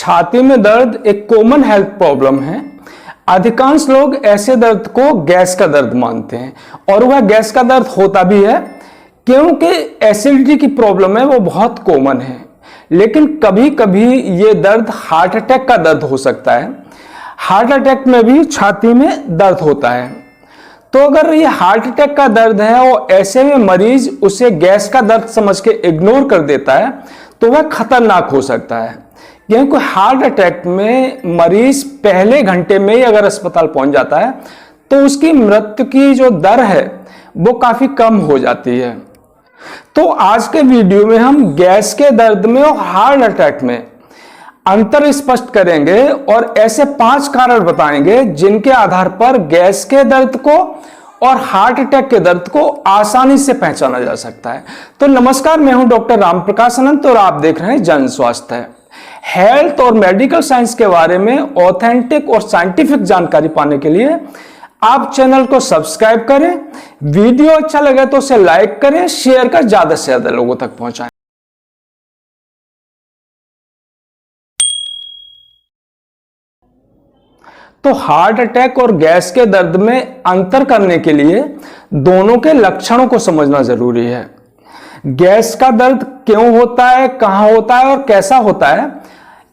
छाती में दर्द एक कॉमन हेल्थ प्रॉब्लम है। अधिकांश लोग ऐसे दर्द को गैस का दर्द मानते हैं और वह गैस का दर्द होता भी है क्योंकि एसिडिटी की प्रॉब्लम है वो बहुत कॉमन है। लेकिन कभी कभी ये दर्द हार्ट अटैक का दर्द हो सकता है। हार्ट अटैक में भी छाती में दर्द होता है। तो अगर ये हार्ट अटैक का दर्द है और ऐसे में मरीज उसे गैस का दर्द समझ के इग्नोर कर देता है तो वह खतरनाक हो सकता है, क्योंकि हार्ट अटैक में मरीज पहले घंटे में ही अगर अस्पताल पहुंच जाता है तो उसकी मृत्यु की जो दर है वो काफी कम हो जाती है। तो आज के वीडियो में हम गैस के दर्द में और हार्ट अटैक में अंतर स्पष्ट करेंगे और ऐसे 5 कारण बताएंगे जिनके आधार पर गैस के दर्द को और हार्ट अटैक के दर्द को आसानी से पहचाना जा सकता है। तो नमस्कार, मैं हूं डॉक्टर रामप्रकाश अनंत और आप देख रहे हैं जन स्वास्थ्य। हेल्थ और मेडिकल साइंस के बारे में ऑथेंटिक और साइंटिफिक जानकारी पाने के लिए आप चैनल को सब्सक्राइब करें। वीडियो अच्छा लगे तो उसे लाइक करें, शेयर कर ज्यादा से ज्यादा लोगों तक पहुंचाएं। तो हार्ट अटैक और गैस के दर्द में अंतर करने के लिए दोनों के लक्षणों को समझना जरूरी है। गैस का दर्द क्यों होता है, कहां होता है और कैसा होता है,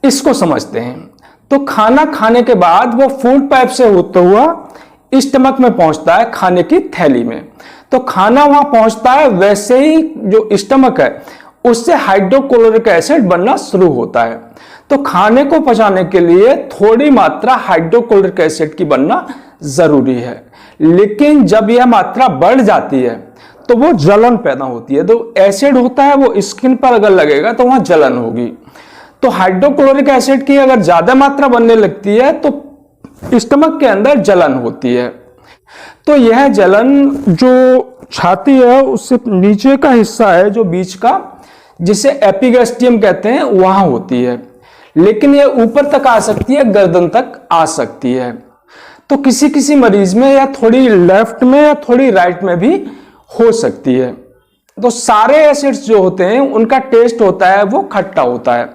इसको समझते हैं। तो खाना खाने के बाद वो फूड पाइप से होता हुआ स्टमक में पहुंचता है, खाने की थैली में। तो खाना वहां पहुंचता है, वैसे ही जो स्टमक है उससे हाइड्रोक्लोरिक एसिड बनना शुरू होता है। तो खाने को पचाने के लिए थोड़ी मात्रा हाइड्रोक्लोरिक एसिड की बनना जरूरी है, लेकिन जब यह मात्रा बढ़ जाती है तो वो जलन पैदा होती है। तो एसिड होता है वो स्किन पर अगर लगेगा तो वहां जलन होगी। तो हाइड्रोक्लोरिक एसिड की अगर ज्यादा मात्रा बनने लगती है तो स्टमक के अंदर जलन होती है। तो यह जलन जो छाती है उससे नीचे का हिस्सा है जो बीच का, जिसे एपिगैस्ट्रियम कहते हैं, वहां होती है। लेकिन यह ऊपर तक आ सकती है, गर्दन तक आ सकती है। तो किसी किसी मरीज में या थोड़ी लेफ्ट में या थोड़ी राइट में भी हो सकती है। तो सारे एसिड्स जो होते हैं उनका टेस्ट होता है वो खट्टा होता है।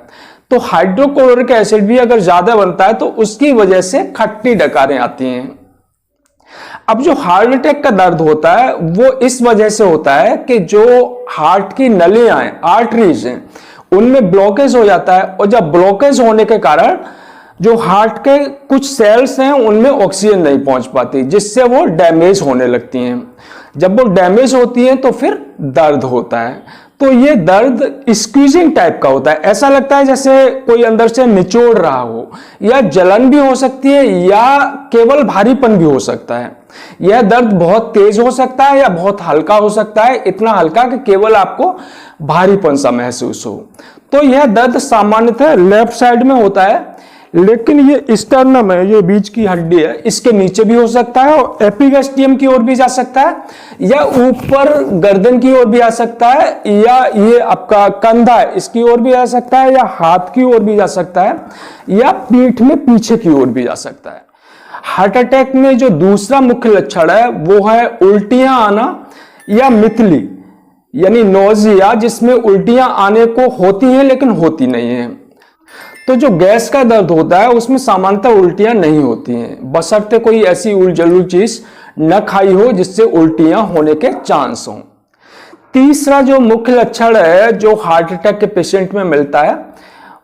तो हाइड्रोक्लोरिक एसिड भी अगर ज्यादा बनता है तो उसकी वजह से खट्टी डकारें आती हैं। अब जो हार्ट अटैक का दर्द होता है वो इस वजह से होता है कि जो हार्ट की नलियां हैं, आर्टरीज हैं, उनमें ब्लॉकेज हो जाता है और जब ब्लॉकेज होने के कारण जो हार्ट के कुछ सेल्स हैं उनमें ऑक्सीजन नहीं पहुंच पाती, जिससे वो डैमेज होने लगती हैं। जब वो डैमेज होती हैं तो फिर दर्द होता है। तो ये दर्द स्क्वीजिंग टाइप का होता है। ऐसा लगता है जैसे कोई अंदर से निचोड़ रहा हो, या जलन भी हो सकती है या केवल भारीपन भी हो सकता है। यह दर्द बहुत तेज हो सकता है या बहुत हल्का हो सकता है, इतना हल्का कि केवल आपको भारीपन सा महसूस हो। तो यह दर्द सामान्यतः लेफ्ट साइड में होता है, लेकिन ये स्टर्नम है, ये बीच की हड्डी है, इसके नीचे भी हो सकता है और एपिगैस्ट्रियम की ओर भी जा सकता है, या ऊपर गर्दन की ओर भी आ सकता है, या ये आपका कंधा है इसकी ओर भी आ सकता है, या हाथ की ओर भी जा सकता है, या पीठ में पीछे की ओर भी जा सकता है। हार्ट अटैक में जो दूसरा मुख्य लक्षण है वो है उल्टियां आना या मितली, यानी नोजिया, जिसमें उल्टियां आने को होती हैं लेकिन होती नहीं है। तो जो गैस का दर्द होता है उसमें सामान्यतः उल्टियां नहीं होती हैं, बशर्ते कोई ऐसी उलझुल चीज न खाई हो जिससे उल्टियां होने के चांस हो। तीसरा जो मुख्य लक्षण है जो हार्ट अटैक के पेशेंट में मिलता है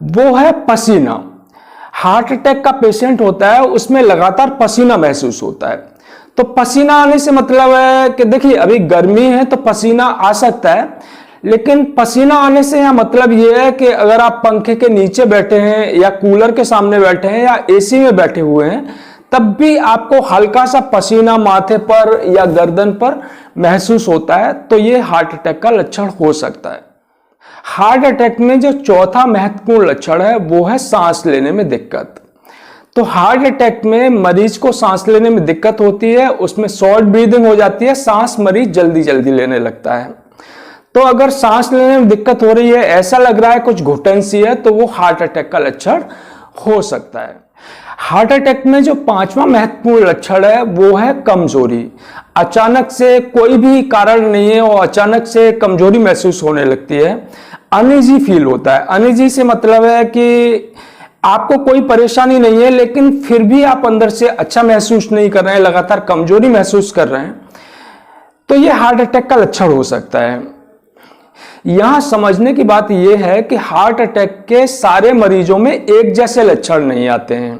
वो है पसीना। हार्ट अटैक का पेशेंट होता है उसमें लगातार पसीना महसूस होता है। तो पसीना आने से मतलब है कि देखिए अभी गर्मी है तो पसीना आ सकता है, लेकिन पसीना आने से यह मतलब यह है कि अगर आप पंखे के नीचे बैठे हैं या कूलर के सामने बैठे हैं या एसी में बैठे हुए हैं तब भी आपको हल्का सा पसीना माथे पर या गर्दन पर महसूस होता है, तो यह हार्ट अटैक का लक्षण हो सकता है। हार्ट अटैक में जो चौथा महत्वपूर्ण लक्षण है वो है सांस लेने में दिक्कत। तो हार्ट अटैक में मरीज को सांस लेने में दिक्कत होती है, उसमें शॉर्ट ब्रीदिंग हो जाती है, सांस मरीज जल्दी जल्दी लेने लगता है। तो अगर सांस लेने में दिक्कत हो रही है, ऐसा लग रहा है कुछ घुटन सी है, तो वो हार्ट अटैक का लक्षण हो सकता है। हार्ट अटैक में जो 5वां महत्वपूर्ण लक्षण है वो है कमजोरी। अचानक से कोई भी कारण नहीं है और अचानक से कमजोरी महसूस होने लगती है, अनईजी फील होता है। अनईजी से मतलब है कि आपको कोई परेशानी नहीं है लेकिन फिर भी आप अंदर से अच्छा महसूस नहीं कर रहे हैं, लगातार कमजोरी महसूस कर रहे हैं, तो यह हार्ट अटैक का लक्षण हो सकता है। यहां समझने की बात यह है कि हार्ट अटैक के सारे मरीजों में एक जैसे लक्षण नहीं आते हैं।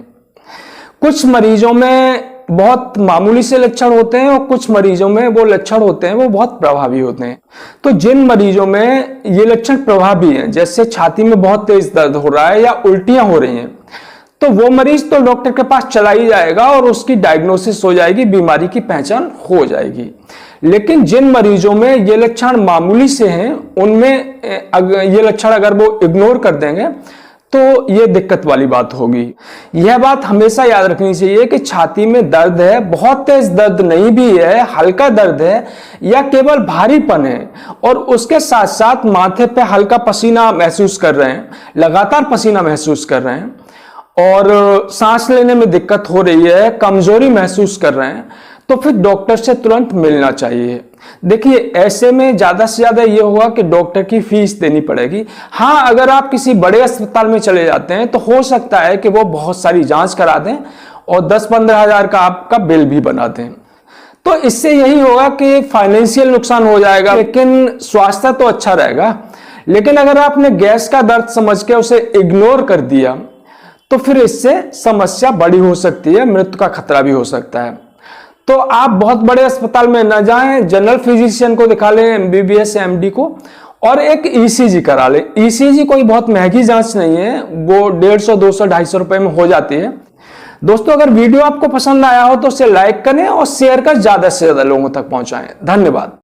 कुछ मरीजों में बहुत मामूली से लक्षण होते हैं और कुछ मरीजों में वो लक्षण होते हैं वो बहुत प्रभावी होते हैं। तो जिन मरीजों में ये लक्षण प्रभावी हैं, जैसे छाती में बहुत तेज दर्द हो रहा है या उल्टियां हो रही हैं, तो वो मरीज तो डॉक्टर के पास चला ही जाएगा और उसकी डायग्नोसिस हो जाएगी, बीमारी की पहचान हो जाएगी। लेकिन जिन मरीजों में ये लक्षण मामूली से हैं, उनमें ये लक्षण अगर वो इग्नोर कर देंगे तो ये दिक्कत वाली बात होगी। यह बात हमेशा याद रखनी चाहिए कि छाती में दर्द है, बहुत तेज दर्द नहीं भी है, हल्का दर्द है या केवल भारीपन है और उसके साथ साथ माथे पे हल्का पसीना महसूस कर रहे हैं, लगातार पसीना महसूस कर रहे हैं और सांस लेने में दिक्कत हो रही है, कमजोरी महसूस कर रहे हैं, तो फिर डॉक्टर से तुरंत मिलना चाहिए। देखिए, ऐसे में ज्यादा से ज्यादा ये होगा कि डॉक्टर की फीस देनी पड़ेगी। हाँ, अगर आप किसी बड़े अस्पताल में चले जाते हैं तो हो सकता है कि वो बहुत सारी जांच करा दें और 10-15 हजार का आपका बिल भी बना दें। तो इससे यही होगा कि फाइनेंशियल नुकसान हो जाएगा लेकिन स्वास्थ्य तो अच्छा रहेगा। लेकिन अगर आपने गैस का दर्द समझ के उसे इग्नोर कर दिया तो फिर इससे समस्या बड़ी हो सकती है, मृत्यु का खतरा भी हो सकता है। तो आप बहुत बड़े अस्पताल में न जाएं, जनरल फिजिशियन को दिखा लें, एमबीबीएस एमडी को, और एक ईसीजी करा लें। ईसीजी कोई बहुत महंगी जांच नहीं है, वो 150, 200, 250 रुपए में हो जाती है। दोस्तों, अगर वीडियो आपको पसंद आया हो तो उसे लाइक करें और शेयर कर ज्यादा से ज्यादा लोगों तक पहुंचाएं। धन्यवाद।